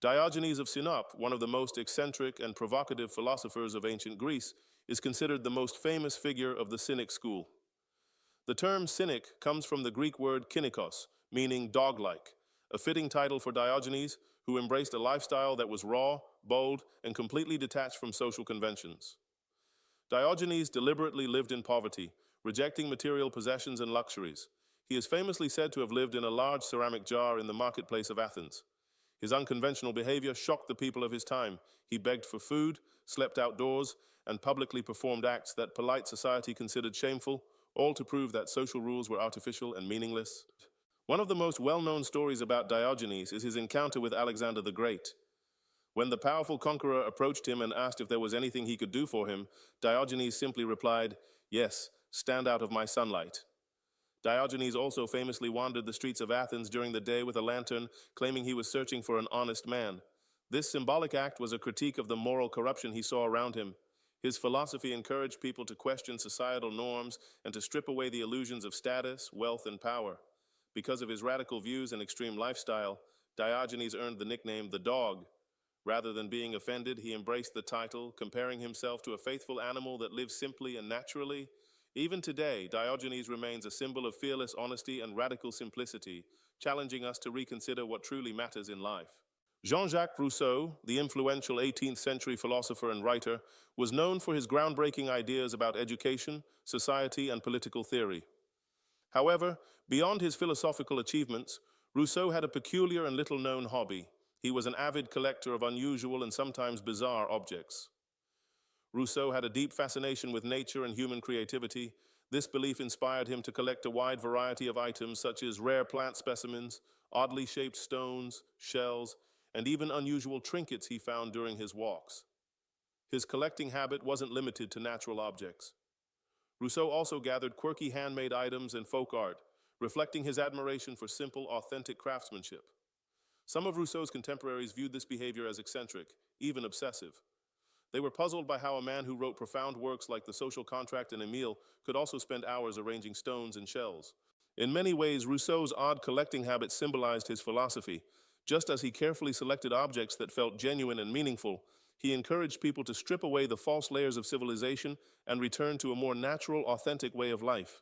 Diogenes of Sinope, one of the most eccentric and provocative philosophers of ancient Greece, is considered the most famous figure of the Cynic school. The term cynic comes from the Greek word kynikos, meaning dog-like, a fitting title for Diogenes, who embraced a lifestyle that was raw, bold, and completely detached from social conventions. Diogenes deliberately lived in poverty, rejecting material possessions and luxuries. He is famously said to have lived in a large ceramic jar in the marketplace of Athens. His unconventional behavior shocked the people of his time. He begged for food, slept outdoors, and publicly performed acts that polite society considered shameful, all to prove that social rules were artificial and meaningless. One of the most well-known stories about Diogenes is his encounter with Alexander the Great. When the powerful conqueror approached him and asked if there was anything he could do for him, Diogenes simply replied, "Yes, stand out of my sunlight." Diogenes also famously wandered the streets of Athens during the day with a lantern, claiming he was searching for an honest man. This symbolic act was a critique of the moral corruption he saw around him. His philosophy encouraged people to question societal norms and to strip away the illusions of status, wealth, and power. Because of his radical views and extreme lifestyle, Diogenes earned the nickname the Dog. Rather than being offended, he embraced the title, comparing himself to a faithful animal that lives simply and naturally. Even today, Diogenes remains a symbol of fearless honesty and radical simplicity, challenging us to reconsider what truly matters in life. Jean-Jacques Rousseau, the influential 18th century philosopher and writer, was known for his groundbreaking ideas about education, society, and political theory. However, beyond his philosophical achievements, Rousseau had a peculiar and little-known hobby. He was an avid collector of unusual and sometimes bizarre objects. Rousseau had a deep fascination with nature and human creativity. This belief inspired him to collect a wide variety of items such as rare plant specimens, oddly shaped stones, shells, and even unusual trinkets he found during his walks. His collecting habit wasn't limited to natural objects. Rousseau also gathered quirky handmade items and folk art, reflecting his admiration for simple, authentic craftsmanship. Some of Rousseau's contemporaries viewed this behavior as eccentric, even obsessive. They were puzzled by how a man who wrote profound works like The Social Contract and Emile could also spend hours arranging stones and shells. In many ways, Rousseau's odd collecting habit symbolized his philosophy. Just as he carefully selected objects that felt genuine and meaningful, he encouraged people to strip away the false layers of civilization and return to a more natural, authentic way of life.